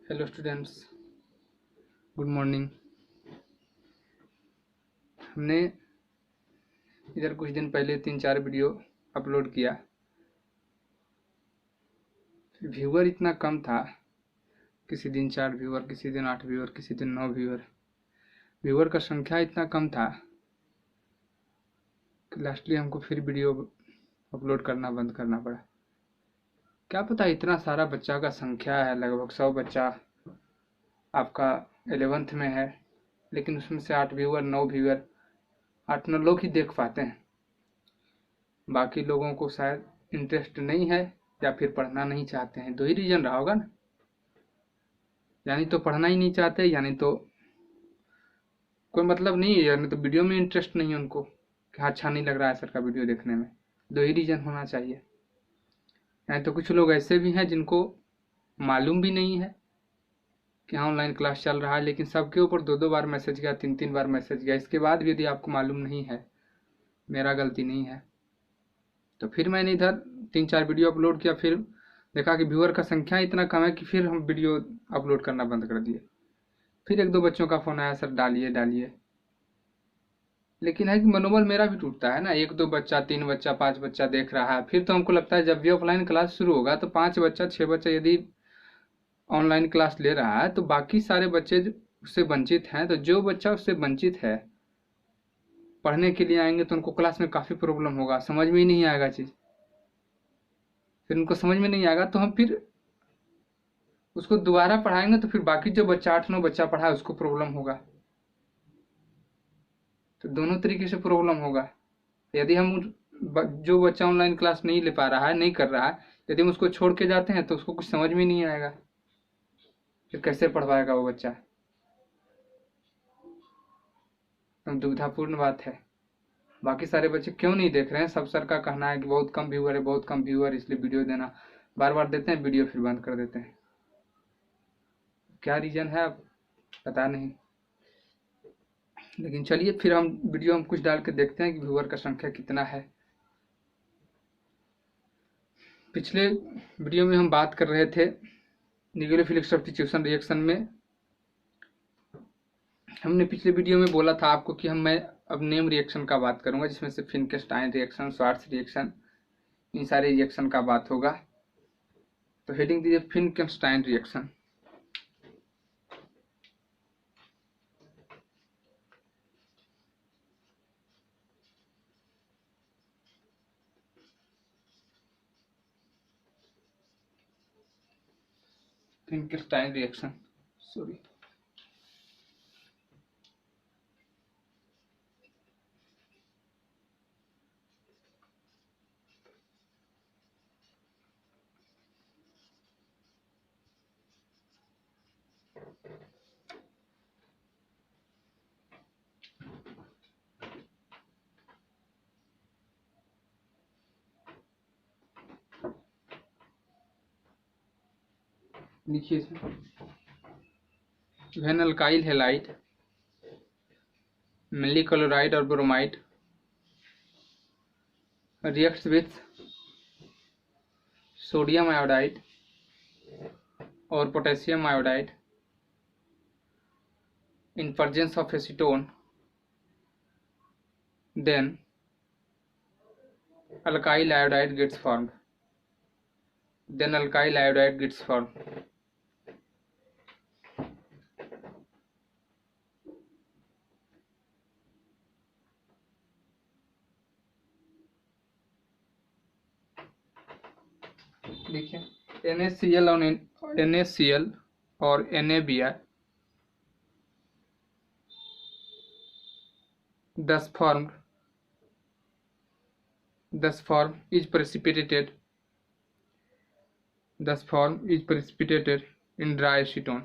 Hello students, good morning. हमने इधर कुछ दिन पहले 3-4 वीडियो अपलोड किया। व्यूअर इतना कम था, किसी दिन 4 व्यूअर, किसी दिन 8 व्यूअर, किसी दिन 9 व्यूअर। व्यूअर का संख्या इतना कम था कि लास्टली हमको फिर वीडियो अपलोड करना बंद करना पड़ा। क्या पता इतना सारा बच्चा का संख्या है, लगभग 100 बच्चा आपका 11th में है, लेकिन उसमें से 8 व्यूअर, 9 व्यूअर, 8-9 लोग ही देख पाते हैं। बाकी लोगों को शायद इंटरेस्ट नहीं है या फिर पढ़ना नहीं चाहते हैं। 2 ही रीजन रहा होगा ना, यानी तो पढ़ना ही नहीं चाहते, यानी तो कोई मतलब नहीं है, यानी तो वीडियो में इंटरेस्ट नहीं है उनको कि हाँ अच्छा नहीं लग रहा है सर का वीडियो देखने में। 2 ही रीजन होना चाहिए। यानी तो कुछ लोग ऐसे भी हैं जिनको मालूम भी नहीं है कि हाँ ऑनलाइन क्लास चल रहा है, लेकिन सबके ऊपर 2-2 बार मैसेज गया, 3-3 बार मैसेज गया। इसके बाद भी यदि आपको मालूम नहीं है, मेरा गलती नहीं है। तो फिर मैंने इधर 3-4 वीडियो अपलोड किया, फिर देखा कि व्यूअर का संख्या इतना कम है कि फिर हम वीडियो अपलोड करना बंद कर दिए। फिर 1-2 बच्चों का फ़ोन आया, सर डालिए डालिए। लेकिन है कि मनोबल मेरा भी टूटता है ना। 1-2 बच्चा, 3 बच्चा, 5 बच्चा देख रहा है, फिर तो हमको लगता है जब भी ऑफलाइन क्लास शुरू होगा तो 5 बच्चा, 6 बच्चा यदि ऑनलाइन क्लास ले रहा है तो बाकी सारे बच्चे उससे वंचित हैं। तो जो बच्चा उससे वंचित है, पढ़ने के लिए आएंगे तो उनको क्लास में काफ़ी प्रॉब्लम होगा, समझ में ही नहीं आएगा चीज़। फिर उनको समझ में नहीं आएगा तो हम फिर उसको दोबारा पढ़ाएंगे तो फिर बाकी जो बच्चा 8-9 बच्चा पढ़ा है उसको प्रॉब्लम होगा। तो दोनों तरीके से प्रॉब्लम होगा। यदि हम जो बच्चा ऑनलाइन क्लास नहीं ले पा रहा है, नहीं कर रहा है, यदि हम उसको छोड़ के जाते हैं तो उसको कुछ समझ में नहीं आएगा, फिर कैसे पढ़ पाएगा वो बच्चा। तो दुविधापूर्ण बात है। बाकी सारे बच्चे क्यों नहीं देख रहे हैं? सब सर का कहना है कि बहुत कम व्यूअर है, बहुत कम व्यूअर, इसलिए वीडियो देना। बार बार देते हैं वीडियो, फिर बंद कर देते हैं। क्या रीज़न है अब पता नहीं, लेकिन चलिए फिर हम वीडियो में कुछ डाल के देखते हैं कि व्यूअर का संख्या कितना है। पिछले वीडियो में हम बात कर रहे थे न्यूक्लियोफिलिक सब्स्टिट्यूशन रिएक्शन में। हमने पिछले वीडियो में बोला था आपको कि मैं अब नेम रिएक्शन का बात करूंगा, जिसमें से फिनकेस्टाइन रिएक्शन, श्वार्ट्ज रिएक्शन, इन सारे रिएक्शन का बात होगा। तो हेडिंग दीजिए फिनकेस्टाइन रिएक्शन। फिनकेस्टाइन रिएक्शन, सॉरी, लिखिए इसमें। When alkyl halide, mainly chloride और bromide, reacts with sodium iodide or potassium iodide in presence of acetone, then alkyl iodide gets formed. देखिए NaCl और NaBr thus form is precipitated in dry acetone.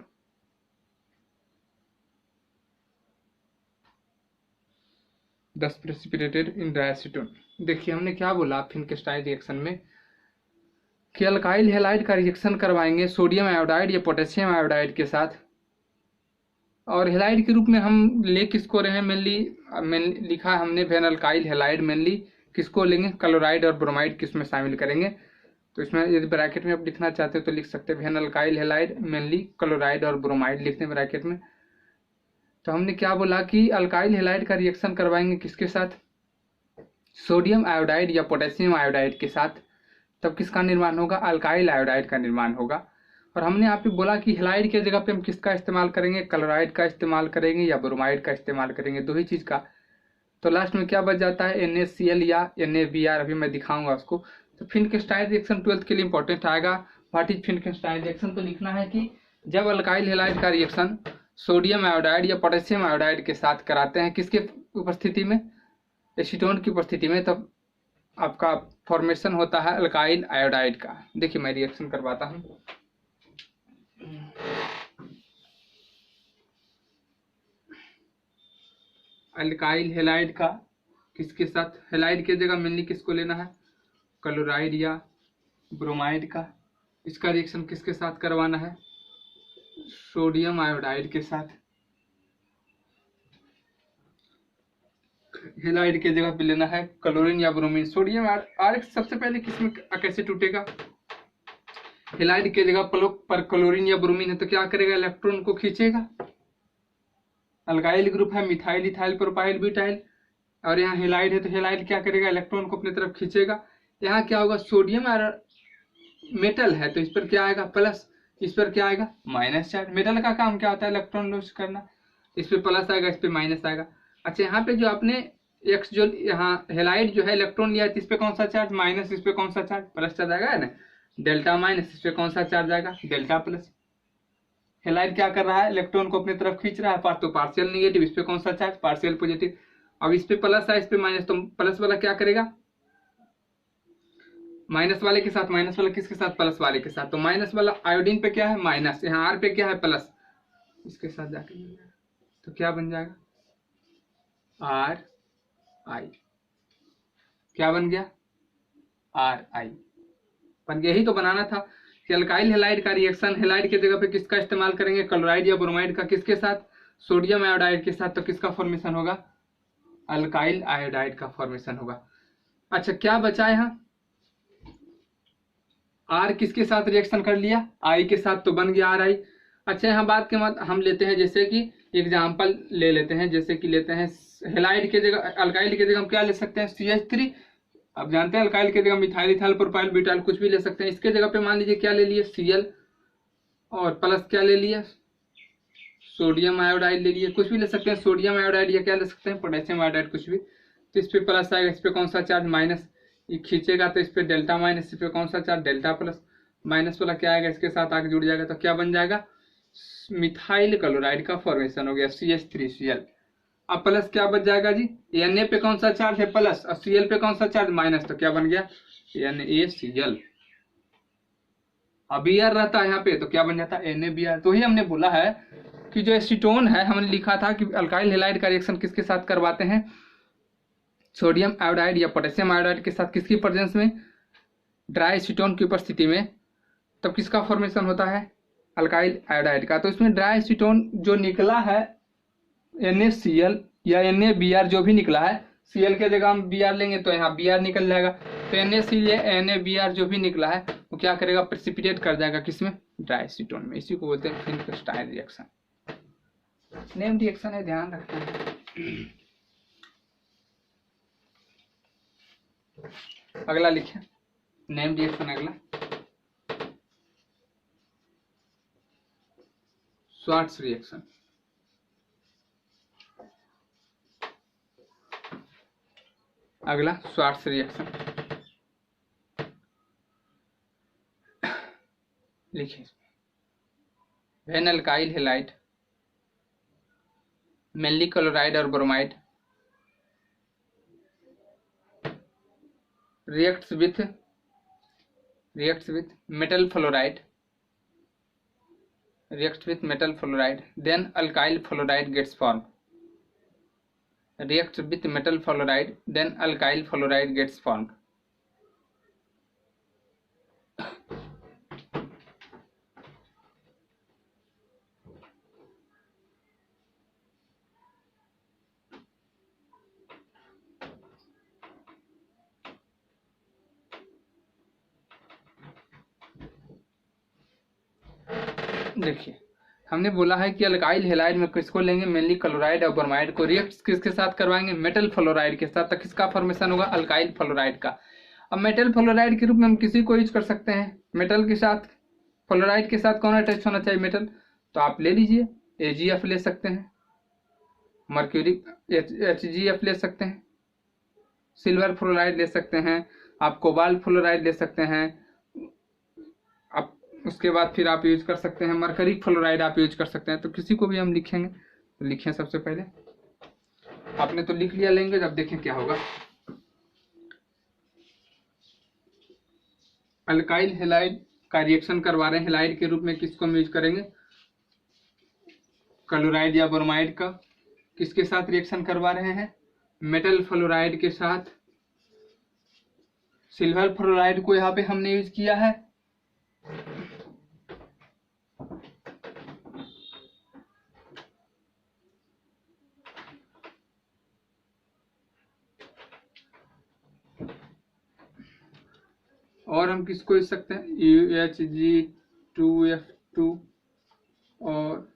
देखिए हमने क्या बोला फिनकेस्टाइन reaction में कि alkyl halide का रिएक्शन करवाएंगे सोडियम आयोडाइड या पोटेशियम आयोडाइड के साथ, और हैलाइड के रूप में हम ले किसको रहे हैं? मेनली लिखा हमने वेन अल्काइल हैलाइड, मेनली किसको लेंगे? क्लोराइड और ब्रोमाइड किसमें शामिल करेंगे? तो इसमें यदि ब्रैकेट में आप लिखना चाहते हो तो लिख सकते हैं when alkyl halide mainly chloride और ब्रोमाइड लिखते हैं ब्रैकेट में। तो हमने क्या बोला कि अल्काइल हैलाइड का रिएक्शन करवाएंगे किसके साथ, सोडियम आयोडाइड या पोटेशियम आयोडाइड के साथ, तब किसका निर्माण होगा, अल्काइल आयोडाइड का निर्माण होगा। और हमने यहाँ पे बोला कि हैलाइड के जगह पे हम किसका इस्तेमाल करेंगे, क्लोराइड का इस्तेमाल करेंगे या ब्रोमाइड का इस्तेमाल करेंगे, दो ही चीज का। तो लास्ट में क्या बच जाता है, NaCl या NaBr, अभी मैं दिखाऊंगा उसको। तो फिनकेस्टाइन रिएक्शन 12th के लिए इंपॉर्टेंट आएगा। व्हाट इज फिनकेस्टाइन रिएक्शन, तो लिखना है कि जब अल्काइल हैलाइड का रिएक्शन सोडियम आयोडाइड या पोटेशियम आयोडाइड के साथ कराते हैं, किसके उपस्थिति में, एसीटोन की उपस्थिति में, तब आपका फॉर्मेशन होता है अल्काइल आयोडाइड का। देखिए मैं रिएक्शन करवाता हूँ। अल्काइल हैलाइड का किसके साथ, हैलाइड के जगह मेनली किसको लेना है, क्लोराइड या ब्रोमाइड का। इसका रिएक्शन किसके साथ करवाना है, सोडियम आयोडाइड के साथ। हैलाइड के जगह पे लेना है क्लोरीन या ब्रोमीन। सोडियम आर सबसे पहले किसमें कैसे टूटेगा, हैलाइड के जगह पर क्लोरीन या ब्रोमीन है तो क्या करेगा, इलेक्ट्रॉन को खींचेगा। अल्काइल ग्रुप है मिथाइल इथाइल प्रोपाइल ब्यूटाइल, और यहाँ हैलाइड है तो हैलाइड क्या करेगा, इलेक्ट्रॉन को अपनी तरफ खींचेगा। यहाँ क्या होगा, सोडियम मेटल है तो इस पर क्या आएगा, प्लस, इस पर क्या आएगा, माइनस चार्ज। मेटल का काम क्या होता है, इलेक्ट्रॉन लॉस करना। इस पे प्लस आएगा, इस पे माइनस आएगा। अच्छा यहाँ पे जो आपने एक्स जो यहाँ हैलाइड जो है इलेक्ट्रॉन लिया है, इस पे कौन सा चार्ज, माइनस, इस पे कौन सा चार्ज, प्लस चार्ज आएगा ना, डेल्टा माइनस, इस पे कौन सा चार्ज आएगा, डेल्टा प्लस। हैलाइड क्या कर रहा है, इलेक्ट्रॉन को अपनी तरफ खींच रहा है, तो पार्शियल निगेटिव, इस पे कौन सा चार्ज, पार्शियल पॉजिटिव। अब इस पे प्लस है, इस पे माइनस, तो प्लस वाला क्या करेगा, माइनस वाले के साथ, माइनस वाला किसके साथ, प्लस वाले के साथ। तो माइनस वाला आयोडीन पे क्या है, माइनस, यहाँ आर पे क्या है, प्लस, इसके साथ जाके मिल जाएगा। तो क्या बन जाएगा, आर आई, क्या बन गया, आर आई बन गया। यही तो बनाना था कि अल्काइल हैलाइड का रिएक्शन हैलाइड के जगह पे किसका इस्तेमाल करेंगे, क्लोराइड या ब्रोमाइड का, किसके साथ, सोडियम आयोडाइड के साथ। तो किसका फॉर्मेशन होगा, अल्काइल आयोडाइड का फॉर्मेशन होगा। अच्छा क्या बचा यहाँ, आर किसके साथ रिएक्शन कर लिया, आई के साथ, तो बन गया आर आई। अच्छा यहाँ बात के बाद हम लेते हैं जैसे कि एग्जाम्पल ले लेते हैं, जैसे कि लेते हैं हैलाइड के जगह, अल्काइल के जगह हम क्या ले सकते हैं, CH3। अब जानते हैं अल्काइल के जगह मिथाइल इथाइल प्रोपाइल ब्यूटाइल कुछ भी ले सकते हैं। इसके जगह पे मान लीजिए क्या ले लिए, Cl, और प्लस क्या ले लिया, सोडियम आयोडाइड ले लिए, कुछ भी ले सकते हैं, सोडियम आयोडाइड या क्या ले सकते हैं, पोटेशियम आयोडाइड, कुछ भी। तो इस पे प्लस आएगा, इस पे कौन सा चार्ज, माइनस, ये खींचेगा तो इस पे डेल्टा माइनस, इस पे कौन सा चार्ज, डेल्टा प्लस। माइनस वाला क्या आएगा, इसके साथ आगे जुड़ जाएगा, तो क्या बन जाएगा, मिथाइल क्लोराइड का फॉर्मेशन हो गया, CH3Cl। अब प्लस क्या बच जाएगा जी, Na पे कौन सा चार्ज है, प्लस, और Cl पे कौन सा चार्ज, माइनस, तो क्या बन गया, NaCl। अब Br रहता है यहाँ पे तो क्या बन जाता है, NaBr। तो ही हमने बोला है कि जो एसीटोन है, हमने लिखा था कि अल्काइल हैलाइड का रिएक्शन किसके साथ करवाते हैं, सोडियम आयोडाइड या पोटेशियम आयोडाइड के साथ, किसकी प्रेजेंस में, ड्राई एसीटोन की उपस्थिति में। तब किसका फॉर्मेशन होता है, अल्काइल आयोडाइड का। तो इसमें ड्राई एसीटोन जो निकला है, NaCl या NaBr जो भी निकला है, Cl के जगह हम Br लेंगे तो यहाँ Br निकल जाएगा। तो NaCl या NaBr जो भी निकला है वो क्या करेगा, प्रेसिपिटेट कर जाएगा किसमें, ड्राई एसीटोन में। इसी को बोलते हैं फिनकेस्टाइन रिएक्शन। नेम रिएक्शन है, ध्यान रखना है। अगला लिखे, नेम रिएक्शन अगला, स्वार्ट्स रिएक्शन। अगला स्वार्ट्स रिएक्शन लिखिए, when alkyl halide mainly chloride और bromide reacts with metal fluoride, then alkyl fluoride gets formed, reacts with metal fluoride, then alkyl fluoride gets formed. देखिए, हमने बोला है कि अल्काइल हैलाइड में किसको लेंगे, मेनली क्लोराइड और ब्रोमाइड को। रिएक्ट किसके साथ करवाएंगे, मेटल फ्लोराइड के साथ। तो किसका फॉर्मेशन होगा, अल्काइल फ्लोराइड का। अब मेटल फ्लोराइड के रूप में हम किसी को यूज कर सकते हैं। मेटल के साथ फ्लोराइड के साथ कौन अटैच होना चाहिए, मेटल। तो आप ले लीजिए, AgF ले सकते हैं, मर्क्यूरी HgF ले सकते हैं, सिल्वर फ्लोराइड ले सकते हैं, आप कोबाल्ट फ्लोराइड ले सकते हैं। आप उसके बाद फिर आप यूज कर सकते हैं मरकरी फ्लोराइड आप यूज कर सकते हैं। तो किसी को भी हम लिखेंगे, तो लिखें सबसे पहले, आपने तो लिख लिया लेंगे, जब देखें क्या होगा। अल्काइल हैलाइड का रिएक्शन करवा रहे हैं, हैलाइड के रूप में किसको हम यूज करेंगे, क्लोराइड या ब्रोमाइड का। किसके साथ रिएक्शन करवा रहे हैं, मेटल फ्लोराइड के साथ। सिल्वर फ्लोराइड को यहाँ पे हमने यूज किया है। और हम किसको यूज सकते हैं, UHG2F2 और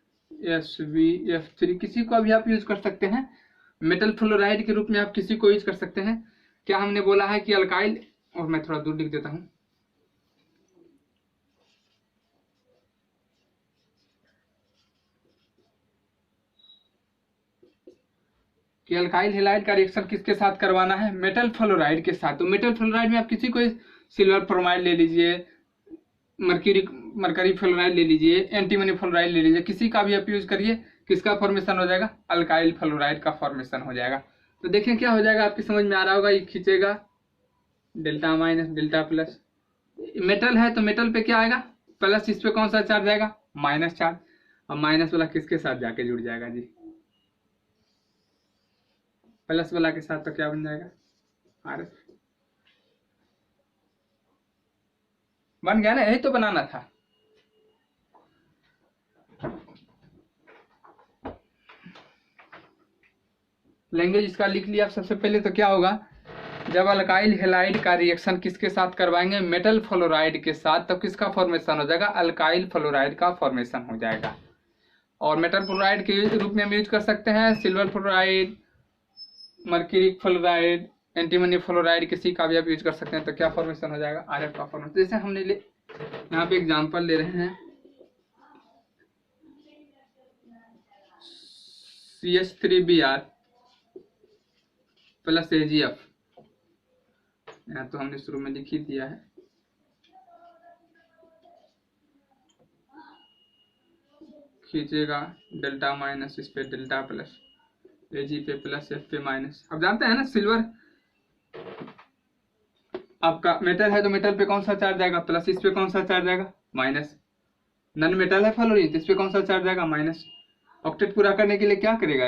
SvF3, किसी को भी आप यूज कर सकते हैं। मेटल फ्लोराइड के रूप में आप किसी को यूज कर सकते हैं। क्या हमने बोला है कि अल्काइल, और मैं थोड़ा दूर लिख देता हूं, कि अल्काइल हैलाइड का रिएक्शन किसके साथ करवाना है, मेटल फ्लोराइड के साथ। तो मेटल फ्लोराइड में आप किसी को, सिल्वर फ्लोराइड ले लीजिए, मरकरी फ्लोराइड ले लीजिए, एंटीमनी फ्लोराइड ले लीजिए, किसी का भी आप यूज करिए। किसका फॉर्मेशन हो जाएगा, अल्काइल फ्लोराइड का फॉर्मेशन हो जाएगा। तो देखें क्या हो जाएगा, आपकी समझ में आ रहा होगा। ये खींचेगा delta minus delta plus, metal है तो मेटल पे क्या आएगा, प्लस, इस पे कौन सा चार्ज आएगा, माइनस चार्ज। अब माइनस वाला किसके साथ जाके जुड़ जाएगा जी, प्लस वाला के साथ। तो क्या बन जाएगा, RF बन गया ना, यही तो बनाना था। लैंग्वेज इसका लिख लिया आप सबसे पहले। तो क्या होगा, जब अल्काइल हैलाइड का रिएक्शन किसके साथ करवाएंगे, मेटल फ्लोराइड के साथ, तो किसका फॉर्मेशन हो जाएगा, अल्काइल फ्लोराइड का फॉर्मेशन हो जाएगा। और मेटल फ्लोराइड के रूप में हम यूज कर सकते हैं silver fluoride, mercury fluoride, antimony fluoride, किसी का भी आप यूज कर सकते हैं। तो क्या फॉर्मेशन हो जाएगा, RF का फॉर्मेशन। जैसे हमने यहाँ पे एग्जांपल ले रहे हैं, CH3Br प्लस AgF, यहाँ तो हमने शुरू में लिख ही दिया है। खींचेगा डेल्टा माइनस, इस पे डेल्टा प्लस, Ag पे प्लस, F पे माइनस। अब जानते हैं ना, सिल्वर आपका मेटल है तो मेटल पे कौन सा चार्ज आएगा, प्लस, इस पे कौन सा चार्ज आएगा, माइनस। नन मेटल है फ्लोरीन, तो इस पे कौन सा चार्ज आएगा, माइनस। ऑक्टेट पूरा करने के लिए क्या करेगा,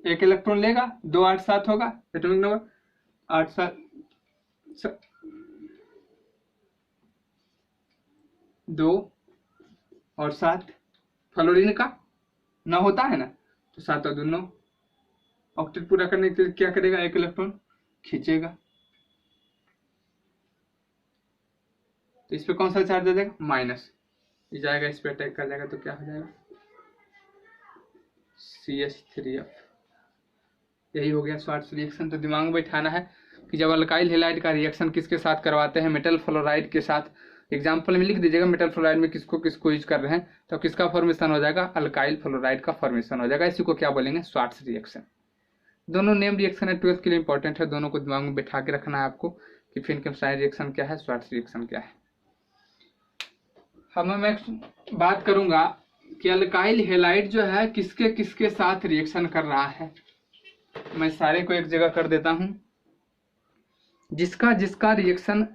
एक इलेक्ट्रॉन लेगा, 2 8 7 होगा एटॉमिक नंबर, 8 7 2 और 7 फ्लोरीन का 9 होता है ना, तो 7 और 2 9। ऑक्टेट पूरा करने के लिए क्या करेगा, एक इलेक्ट्रॉन खींचेगा, तो इस पे कौन सा चार्ज आ जाएगा, माइनस। ये जाएगा, इस पे अटैक कर जाएगा, तो क्या हो जाएगा, CH3F। यही हो गया स्वार्ट्ज रिएक्शन। तो दिमाग में बैठाना है कि जब अल्काइल हैलाइड का रिएक्शन किसके साथ करवाते हैं, मेटल फ्लोराइड के साथ। एग्जाम्पल में लिख दीजिएगा, मेटल फ्लोराइड में किसको किसको यूज कर रहे हैं, तो किसका फॉर्मेशन हो जाएगा, अल्काइल फ्लोराइड का फॉर्मेशन हो जाएगा। इसी को क्या बोलेंगे, स्वार्ट्ज रिएक्शन। दोनों नेम रिएक्शन है, 12th के लिए इंपॉर्टेंट है, दोनों को दिमाग में बैठा के रखना है आपको कि फिनकेल्साइड रिएक्शन क्या है, स्वार्ट्ज रिएक्शन क्या है। अब मैं बात करूंगा कि अल्काइल हैलाइड जो है किसके किसके साथ रिएक्शन कर रहा है। मैं सारे को एक जगह कर देता हूं, जिसका जिसका रिएक्शन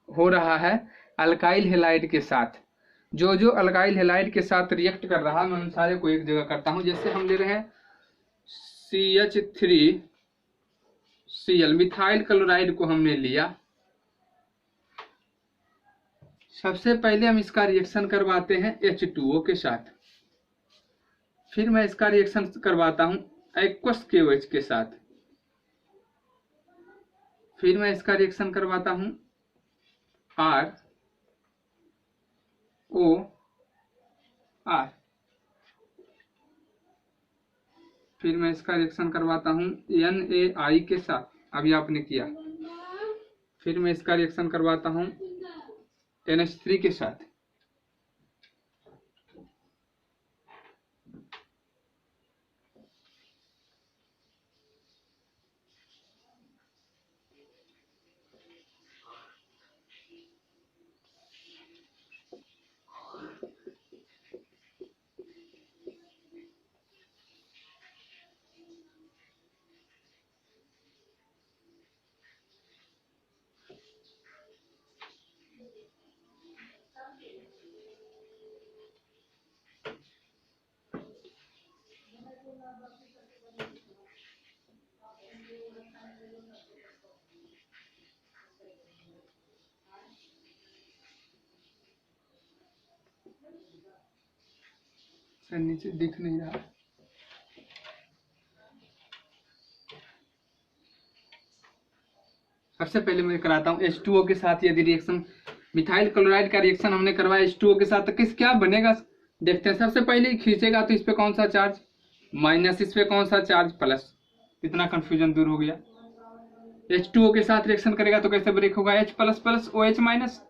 हो रहा है अल्काइल हैलाइड के साथ, जो जो अल्काइल हैलाइड के साथ रिएक्ट कर रहा है, मैं उन सारे को एक जगह करता हूं। जैसे हम ले रहे हैं CH3Cl, मिथाइल क्लोराइड को हमने लिया। सबसे पहले हम इसका रिएक्शन करवाते हैं H2O के साथ, फिर मैं इसका रिएक्शन करवाता हूं एक्वस KOH के साथ, फिर मैं इसका रिएक्शन करवाता हूं ओ आर। फिर मैं इसका रिएक्शन करवाता हूँ NaI के साथ, अभी आपने किया। फिर मैं इसका रिएक्शन करवाता हूँ NH3 के साथ। सर नीचे दिख नहीं रहा। सबसे पहले मैं कराता हूँ H2O के साथ। यदि रिएक्शन मिथाइल क्लोराइड का रिएक्शन हमने करवाया H2O के साथ तो क्या बनेगा देखते हैं। सबसे पहले खींचेगा तो इस पे कौन सा चार्ज माइनस, इस पे कौन सा चार्ज प्लस। इतना कंफ्यूजन दूर हो गया। H2O के साथ रिएक्शन करेगा तो कैसे ब्रेक होगा, H plus plus OH minus.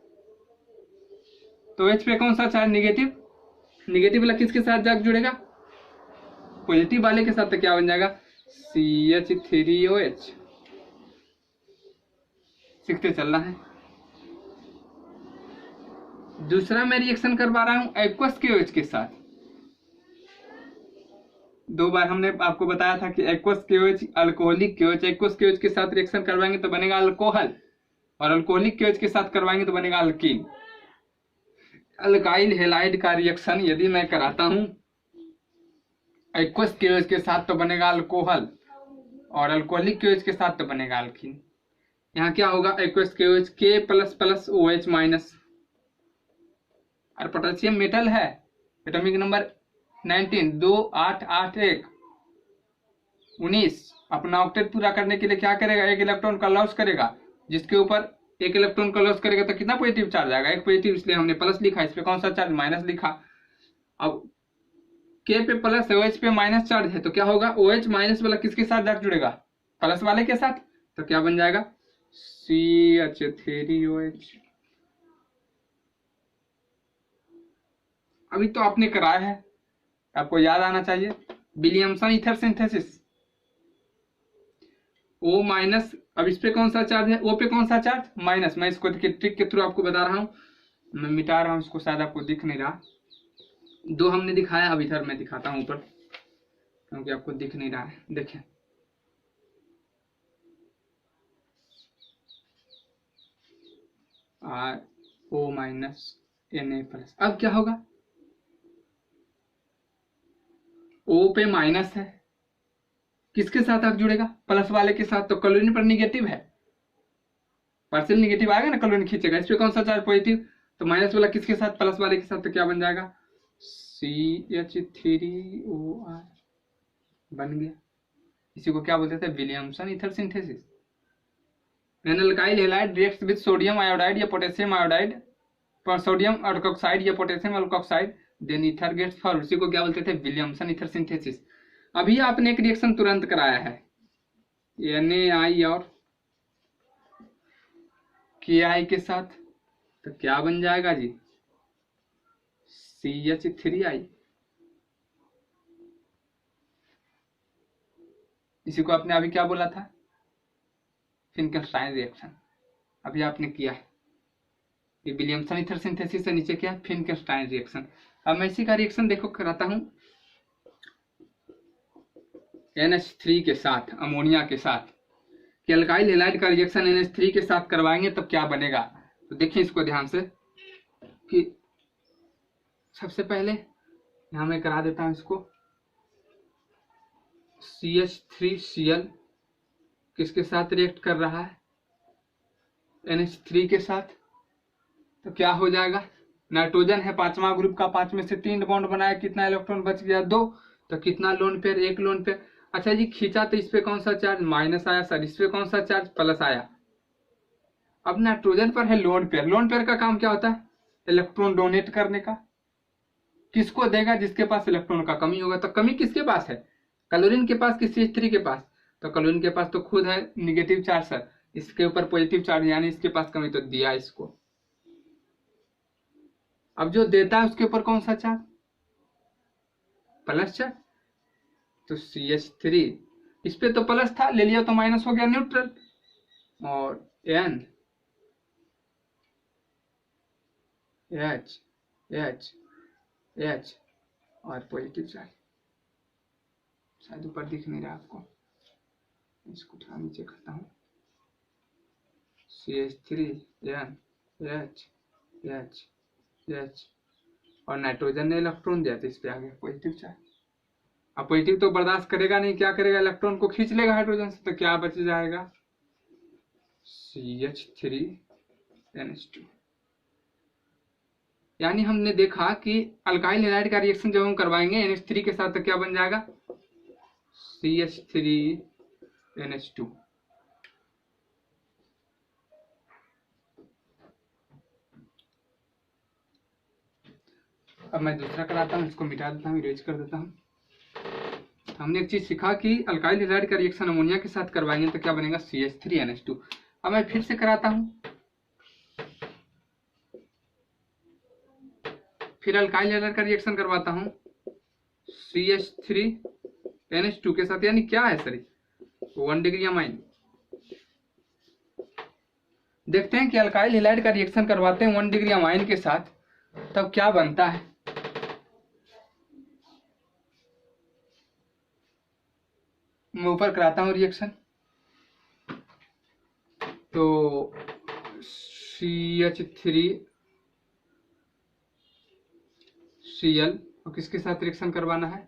तो H पे कौन सा चार्ज निगेटिव, निगेटिव वाला किसके साथ जाकर जुड़ेगा, पॉजिटिव वाले के साथ। तो क्या बन जाएगा CH3OH। सीखते चलना है। दूसरा मैं रिएक्शन करवा रहा हूं एक्वस KOH के साथ। दो बार हमने आपको बताया था कि aqueous KOH alcoholic KOH, aqueous KOH के साथ रिएक्शन करवाएंगे तो बनेगा अल्कोहल, और अल्कोहलिक KOH के साथ करवाएंगे तो बनेगा अल्कीन। अल्काइल हैलाइड का रिएक्शन यदि मैं कराता हूं एक्वस KOH के साथ तो बनेगा अल्कोहल, और अल्कोहलिक KOH के साथ तो बनेगा अल्कीन। यहाँ क्या होगा, aqueous KOH K plus plus OH minus, और पोटेशियम मेटल है, एटॉमिक नंबर 19, 2 8 8 1 19। अपना ऑक्टेट पूरा करने के लिए क्या करेगा, एक इलेक्ट्रॉन का लॉस करेगा। जिसके ऊपर एक इलेक्ट्रॉन का लॉस करेगा तो कितना पॉजिटिव चार्ज आएगा, एक पॉजिटिव, इसलिए हमने प्लस लिखा। इस पे कौन सा चार्ज माइनस लिखा। अब K पे प्लस OH पे माइनस चार्ज है तो क्या होगा, OH माइनस वाला किसके साथ जाकर जुड़ेगा, प्लस वाले के साथ। तो क्या बन जाएगा CH3OH। अभी तो आपने कराया है, आपको याद आना चाहिए। Williamson ether synthesis, O minus. अब इस पे कौन सा चार्ज है, O पे कौन सा चार्ज माइनस। मैं इसको ट्रिक के थ्रू आपको बता रहा हूं, मैं मिटा रहा हूं इसको, शायद आपको दिख नहीं रहा। दो हमने दिखाया, अब इधर मैं दिखाता हूं ऊपर, क्योंकि आपको दिख नहीं रहा है। देखें O माइनस Na प्लस। अब क्या होगा, O पे माइनस है, किसके साथ आप जुड़ेगा, प्लस वाले के साथ। तो क्लोरीन पर निगेटिव है, पार्शियल निगेटिव आएगा ना, क्लोरीन खींचेगा। इस पे कौन सा चार्ज पॉजिटिव, तो माइनस वाला किसके साथ, प्लस वाले के साथ। तो क्या बन जाएगा CH3OR बन गया। इसी को क्या बोलते थे, Williamson ether synthesis. When alkyl halide reacts with sodium iodide या potassium iodide, सोडियम अल्कोक्साइड या potassium alkoxide, then ether gets form. इसी को क्या बोलते थे, विलियमसन ईथर सिंथेसिस। अभी आपने एक रिएक्शन तुरंत कराया है NaI और KI के साथ, तो क्या बन जाएगा जी CH3I। इसी को आपने अभी क्या बोला था, फिनकेल्स्टाइन रिएक्शन। अभी आपने किया है ये विलियमसन ईथर सिंथेसिस से, नीचे क्या फिनकेल्स्टाइन रिएक्शन। अब मैं इसी का रिएक्शन देखो कराता हूं NH3 के साथ, अमोनिया के साथ। कि अल्काइल हैलाइड का रिएक्शन NH3 के साथ करवाएंगे तब क्या बनेगा। तो देखिए इसको ध्यान से, कि सबसे पहले यहां मैं करा देता हूं इसको, CH3Cl किसके साथ रिएक्ट कर रहा है, NH3 के साथ। तो क्या हो जाएगा, नाइट्रोजन है पांचवा ग्रुप का, 5 में से 3 बॉन्ड बनाया, कितना इलेक्ट्रॉन बच गया 2। तो कितना लोन पेयर, 1 लोन पेयर। अच्छा जी खींचा तो इस पे कौन सा चार्ज माइनस आया सर, इस पे कौन सा चार्ज प्लस आया। अब नाइट्रोजन पर है लोन पेयर। लोन पेयर का काम क्या होता है, इलेक्ट्रॉन डोनेट करने का। किसको देगा? जिसके पास इलेक्ट्रॉन का कमी होगा। तो कमी किसके पास है? क्लोरीन के पास कि CH3 के पास? तो क्लोरीन के पास तो खुद है निगेटिव चार्ज सर, इसके ऊपर पॉजिटिव चार्ज, यानी इसके पास कमी, तो दिया इसको। अब जो देता है उसके ऊपर कौन सा चार्ज? Plus charge. तो CH3 इस पे तो प्लस था, ले लिया तो माइनस हो गया, न्यूट्रल। और N H H H और पॉजिटिव चार्ज। शायद ऊपर दिख नहीं रहा आपको, इसको थोड़ा नीचे करता हूँ। CH3 N H H H और नाइट्रोजन ने इलेक्ट्रॉन दिया तो इस पे आ गया पॉजिटिव चार्ज। अब पॉजिटिव तो बर्दाश्त करेगा नहीं, क्या करेगा? इलेक्ट्रॉन को खींच लेगा हाइड्रोजन से, तो क्या बच जाएगा? CH3NH2। यानी हमने देखा कि अल्काइल हैलाइड का रिएक्शन जब हम करवाएंगे NH3 के साथ तो क्या बन जाएगा? CH3NH2। अब मैं दूसरा कराता हूँ, इसको मिटा देता हूँ, इरेज कर देता हूँ। हमने एक चीज सीखा कि अल्काइल हैलाइड का रिएक्शन अमोनिया के साथ करवाएंगे तो क्या बनेगा? CH3NH2। अब मैं फिर से कराता हूँ, फिर अल्काइल हैलाइड का रिएक्शन करवाता हूँ CH3NH2 के साथ, यानी क्या है सर? 1 degree amine. देखते हैं कि अल्काइल हैलाइड का रिएक्शन करवाते हैं 1 डिग्री अमाइन के साथ, तब क्या बनता है। मैं ऊपर कराता हूँ रिएक्शन, तो CH3Cl और किसके साथ रिएक्शन करवाना है?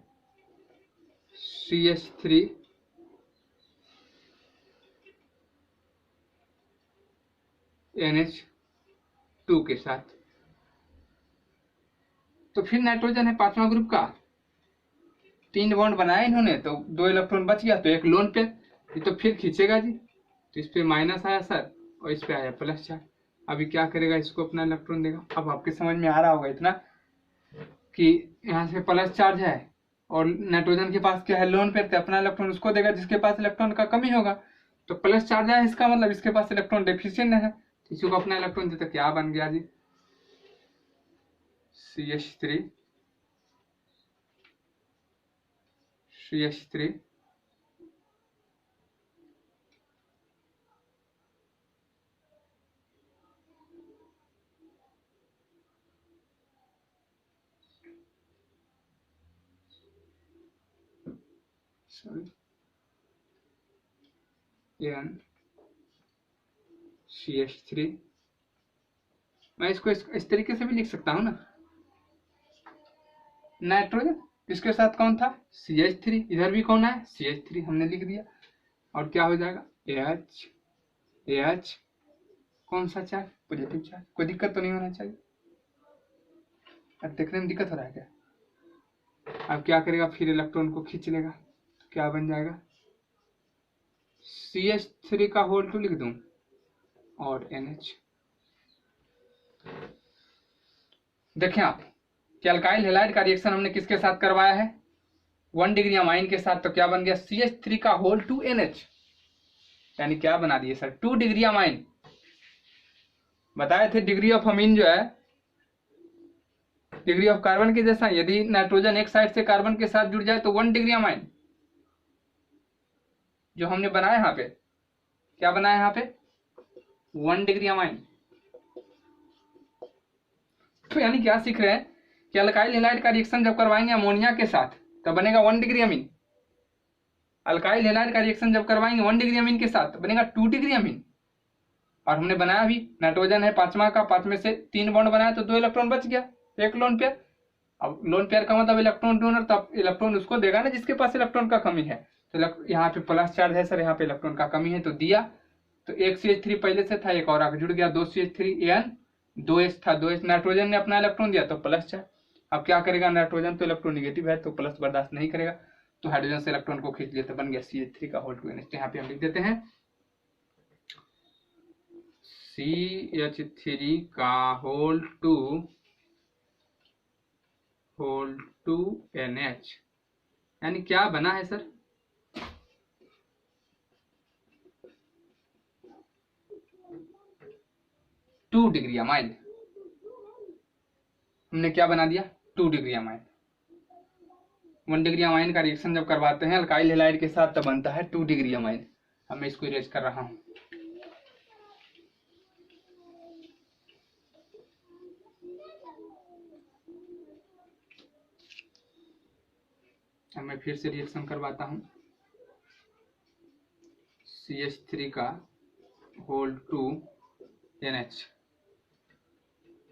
CH3NH2 के साथ। तो फिर नाइट्रोजन है 5वां ग्रुप का, 3 बॉन्ड बनाए इन्होंने, तो 2 इलेक्ट्रॉन बच गया, तो एक लोन पे, ये तो फिर खींचेगा जी। तो इस पे माइनस आया सर और इस पे आया प्लस चार्ज। अभी क्या करेगा? इसको अपना इलेक्ट्रॉन देगा। अब आपके समझ में आ रहा होगा इतना कि यहाँ से प्लस चार्ज है और नाइट्रोजन के पास क्या है? लोन पे, तो अपना इलेक्ट्रॉन उसको देगा जिसके पास इलेक्ट्रॉन का कमी होगा। तो प्लस चार्ज है, इसका मतलब इसके पास इलेक्ट्रॉन डेफिशिएंट है, तो इसी को अपना इलेक्ट्रॉन देता। क्या बन गया जी? CH3 CH3। मैं इसको इस तरीके से भी लिख सकता हूँ ना। नाइट्रोजन इसके साथ कौन था? CH3। इधर भी कौन है? CH3, हमने लिख दिया। और क्या हो जाएगा? AH कौन सा चार्ज? Positive charge. कोई दिक्कत तो नहीं होना चाहिए। अब देखने में दिक्कत हो रहा है क्या? अब क्या करेगा? फिर इलेक्ट्रॉन को खींच लेगा, तो क्या बन जाएगा? CH3 का होल 2 लिख दूं और NH। देखें आप कि अल्काइल हैलाइड का रिएक्शन हमने किसके साथ करवाया है? 1 डिग्री अमाइन के साथ। तो क्या बन गया? CH3 का होल 2 NH, यानी क्या बना दिए सर? 2 degree amine. बताए थे डिग्री ऑफ अमीन जो है डिग्री ऑफ कार्बन के जैसा, यदि नाइट्रोजन एक साइड से कार्बन के साथ जुड़ जाए तो 1 डिग्री अमाइन। जो हमने बनाया यहाँ पे, क्या बनाया यहाँ पे? 1 डिग्री अमाइन। तो यानी क्या सीख रहे हैं कि अल्काइल हैलाइड का रिएक्शन जब करवाएंगे अमोनिया के साथ तो बनेगा 1 डिग्री अमीन। अल्काइल हैलाइड का रिएक्शन जब करवाएंगे 1 डिग्री अमीन के साथ तो बनेगा 2 डिग्री अमीन। और हमने बनाया भी, नाइट्रोजन है 5वां का, 5 में से 3 बॉन्ड बनाया तो 2 इलेक्ट्रॉन बच गया, एक लोन पेयर। अब लोन पेयर का मतलब इलेक्ट्रॉन डोनर, तब इलेक्ट्रॉन उसको देगा ना जिसके पास इलेक्ट्रॉन का कमी है। तो यहाँ पे प्लस चार्ज है सर, यहाँ पे इलेक्ट्रॉन का कमी है तो दिया। तो एक CH3 पहले से था, एक और आगे जुड़ गया, 2 CH3An, 2H था, 2H नाइट्रोजन ने अपना इलेक्ट्रॉन दिया तो प्लस चार्ज। अब क्या करेगा? नाइट्रोजन तो इलेक्ट्रॉन निगेटिव है तो प्लस बर्दाश्त नहीं करेगा, तो हाइड्रोजन से इलेक्ट्रॉन को खींच लिया तो बन गया CH3 का होल 2 NH। यहाँ पे हम लिख देते हैं CH3 का होल टू NH, यानी क्या बना है सर? Two degree amine. हमने क्या बना दिया? 2 डिग्री अमाइन। 1 डिग्री अमाइन का रिएक्शन जब करवाते हैं अल्काइल हैलाइड के साथ तब बनता है 2 डिग्री अमाइन। अब मैं इसको इरेज कर रहा हूं। अब मैं फिर से रिएक्शन करवाता हूं। CH3 का whole two NH।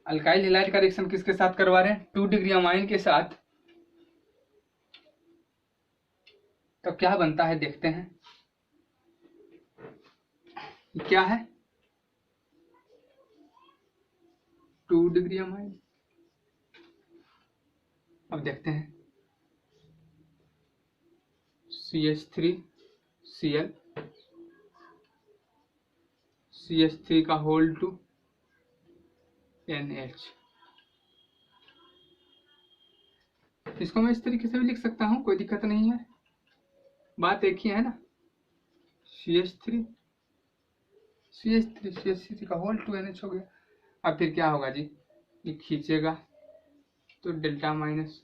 Alkyl halide का रिएक्शन किसके साथ करवा रहे हैं? 2 डिग्री अमाइन के साथ। तो क्या बनता है देखते हैं। क्या है? 2 डिग्री अमाइन। अब देखते हैं। CH3 Cl, CH3 का होल टू NH। इसको मैं इस तरीके से भी लिख सकता हूं, कोई दिक्कत नहीं है, बात एक ही है ना। CH3 CH3 का होल टू NH हो गया। अब फिर क्या होगा जी? ये खींचेगा तो delta minus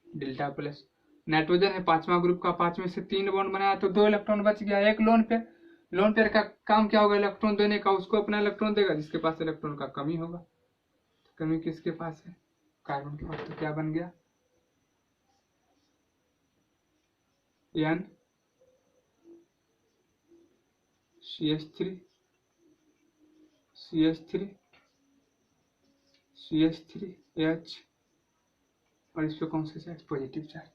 delta plus. Nitrogen है 5वां ग्रुप का, 5 में से 3 बॉन्ड बनाया तो 2 इलेक्ट्रॉन बच गया। एक लोन पेयर। लोन पेयर का काम क्या होगा? इलेक्ट्रॉन देने का। उसको अपना इलेक्ट्रॉन देगा जिसके पास इलेक्ट्रॉन का कमी होगा। कमी किसके पास है? कार्बन के पास। तो क्या बन गया? N CH3 H, और इस पे कौन से चार्ज? Positive charge.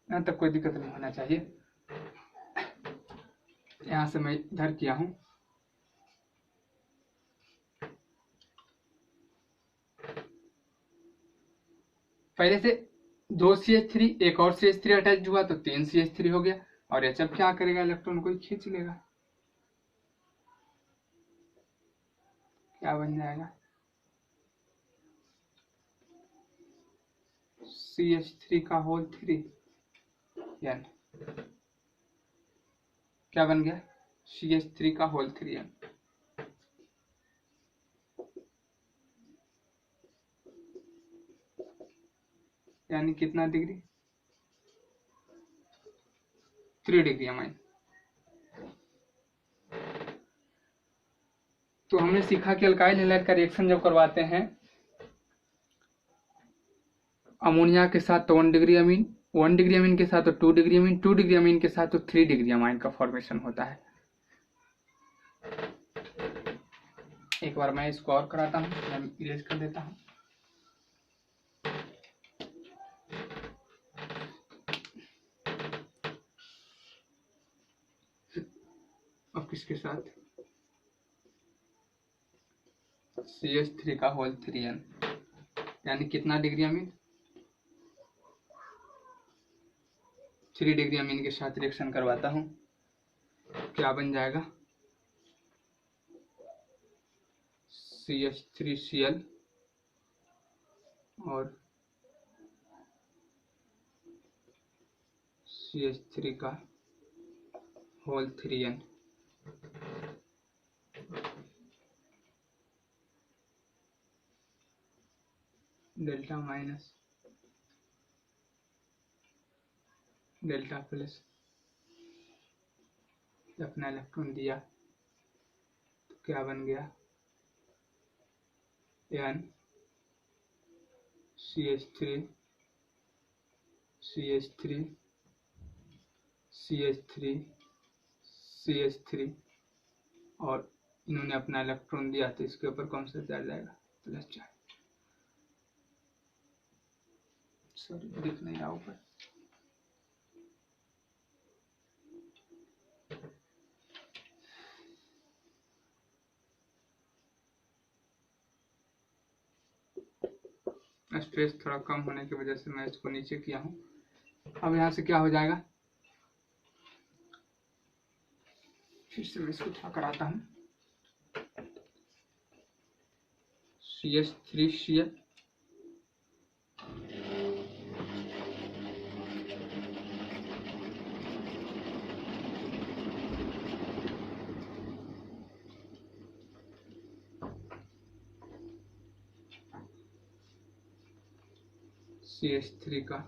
यहाँ तक कोई दिक्कत नहीं होना चाहिए। यहाँ से मैं इधर किया हूं। पहले से 2 CH3, एक और CH3 अटैच हुआ तो 3 CH3 हो गया। और एच अब क्या करेगा? इलेक्ट्रॉन को खींच लेगा। क्या बन जाएगा? CH3 का होल 3 N। क्या बन गया? CH3 का होल 3 N। यानी कितना डिग्री? 3 degree amine. तो हमने सीखा कि अल्काइल हैलाइड का रिएक्शन जब करवाते हैं अमोनिया के साथ तो 1 डिग्री अमीन, 1 डिग्री अमीन के साथ तो 2 डिग्री अमीन, 2 डिग्री अमीन के साथ तो 3 डिग्री अमाइन का फॉर्मेशन होता है। एक बार मैं इसको और कराता हूँ, मैं इरेज कर देता हूँ। अब किसके साथ? CH3 का होल 3N, यानी कितना डिग्री अमीन? 3 डिग्री अमीन के साथ रिएक्शन करवाता हूँ। क्या बन जाएगा? CH3Cl और CH3 का whole 3N। Delta minus delta plus. अपना इलेक्ट्रॉन दिया तो क्या बन गया? N CH3 CH3 CH3 CH3 और इन्होंने अपना इलेक्ट्रॉन दिया तो इसके ऊपर कौन सा चार्ज आएगा? Plus charge. सॉरी दिख नहीं रहा ऊपर। स्पेस थोड़ा कम होने की वजह से मैं इसको नीचे किया हूँ। अब यहाँ से क्या हो जाएगा? फिर से मैं इसको थोड़ा कराता हूँ। CH3Cl, CH3 का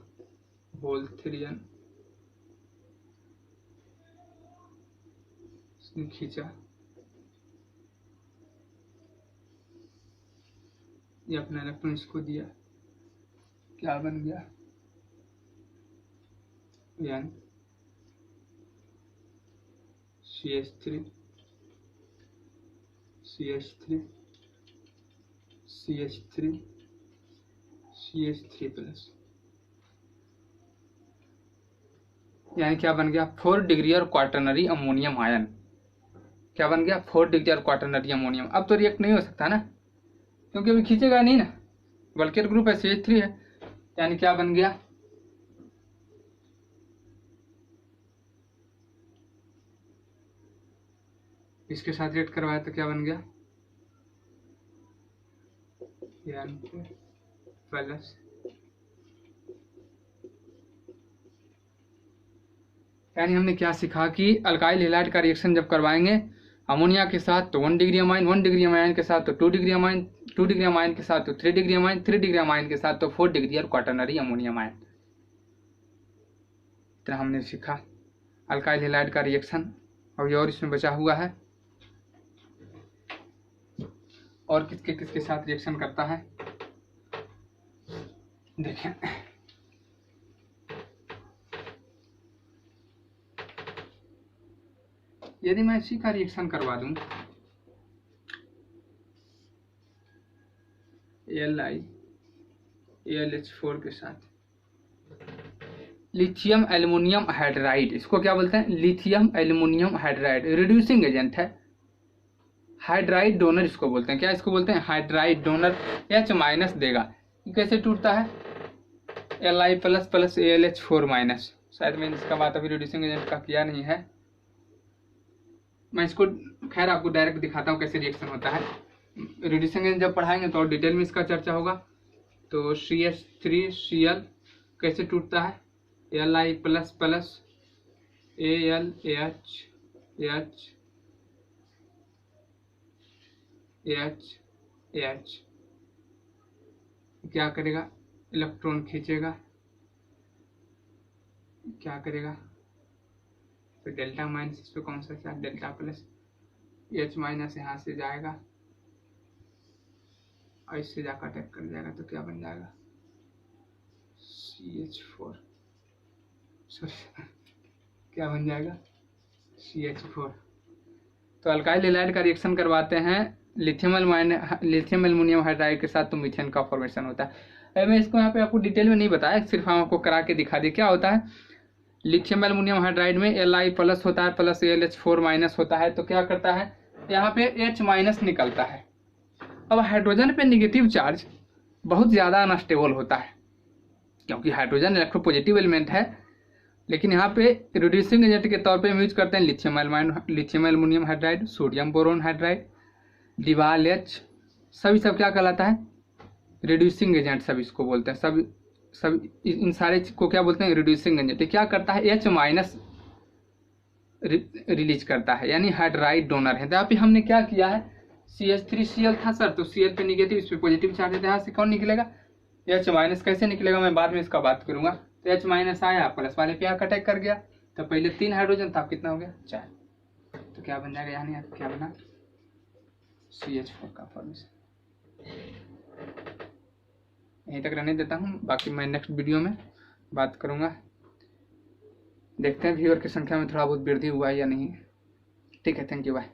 होल 3n इसने खींचा, ये अपना इलेक्ट्रॉन इसको दिया, क्या बन गया n CH3 CH3 CH3 CH3 plus, यानी क्या बन गया 4 डिग्री और क्वाटरनरी अमोनियम आयन। क्या बन गया 4 डिग्री और क्वाटरनरी अमोनियम। अब तो रिएक्ट नहीं हो सकता ना, क्योंकि अभी खींचेगा नहीं ना, बल्कि ग्रुप है CH3 है, यानी क्या बन गया इसके साथ रिएक्ट करवाया तो क्या बन गया प्लस, यानी हमने क्या सीखा कि अल्काइल हैलाइड का रिएक्शन जब करवाएंगे अमोनिया के साथ तो 1 डिग्री अमाइन, 1 डिग्री अमाइन के साथ तो 2 डिग्री अमाइन, 2 डिग्री अमाइन के साथ तो 3 डिग्री अमाइन, 3 डिग्री अमाइन के साथ तो 4 डिग्री और क्वाटरनरी अमोनियम आयन। इतना हमने सीखा अल्काइल हैलाइड का रिएक्शन। और इसमें बचा हुआ है और किसके किसके साथ रिएक्शन करता है देखें। यदि मैं इसी का रिएक्शन करवा दूं AlH4 के साथ लिथियम एल्युमिनियम हाइड्राइड, इसको क्या बोलते हैं lithium aluminium hydride, reducing agent है, हाइड्राइड डोनर इसको बोलते हैं। क्या इसको बोलते हैं हाइड्राइड डोनर, H माइनस देगा। कैसे टूटता है Li plus plus AlH4 minus. शायद मैंने इसका बात अभी रिड्यूसिंग एजेंट का किया नहीं है, मैं इसको खैर आपको डायरेक्ट दिखाता हूँ कैसे रिएक्शन होता है। रिड्यूसिंग एजेंट जब पढ़ाएंगे तो और डिटेल में इसका चर्चा होगा। तो CH3Cl कैसे टूटता है Li प्लस प्लस AlH क्या करेगा इलेक्ट्रॉन खींचेगा, क्या करेगा तो डेल्टा माइनस इस पे कौन सा क्या डेल्टा प्लस H माइनस यहाँ से जाएगा और इससे जाकर अटैक कर जाएगा तो क्या बन जाएगा CH4 क्या बन जाएगा CH4। तो अल्काइल हैलाइड का रिएक्शन करवाते हैं लिथियम एल्युमिनियम हाइड्राइड के साथ तो मीथेन का फॉर्मेशन होता है। मैं इसको यहाँ पे आपको डिटेल में नहीं बताया, सिर्फ हम आपको करा के दिखा दी। क्या होता है लिथियम एल्युमिनियम हाइड्राइड में Li प्लस होता है प्लस AlH4 माइनस होता है, तो क्या करता है यहाँ पे H माइनस निकलता है। अब हाइड्रोजन पे निगेटिव चार्ज बहुत ज़्यादा अनस्टेबल होता है, क्योंकि हाइड्रोजन इलेक्ट्रोपॉजिटिव एलिमेंट है, लेकिन यहाँ पे रिड्यूसिंग एजेंट के तौर पे हम यूज करते हैं lithium aluminium hydride, sodium boron hydride, DIBAL H, सब क्या कहलाता है रिड्यूसिंग एजेंट, सब इसको बोलते हैं। सब इन सारे को क्या बोलते हैं रिड्यूसिंग एजेंट। क्या करता है H माइनस रिलीज करता है, यानी हाइड्राइड डोनर है। तो यहाँ पे हमने क्या किया है CH3Cl था सर, तो Cl पे निगेटिव इस पे पॉजिटिव चार्ज है, यहाँ से कौन निकलेगा H माइनस। कैसे निकलेगा मैं बाद में इसका बात करूंगा। तो H माइनस आया प्लस वाले पे आकर अटैक कर गया, तो पहले 3 हाइड्रोजन था, कितना हो गया 4, तो क्या बन जाएगा यानी क्या बना CH4 का फॉर्मेशन। यहीं तक रहने देता हूँ, बाकी मैं नेक्स्ट वीडियो में बात करूँगा। देखते हैं व्यूअर की संख्या में थोड़ा बहुत वृद्धि हुआ है या नहीं। ठीक है, थैंक यू, बाय।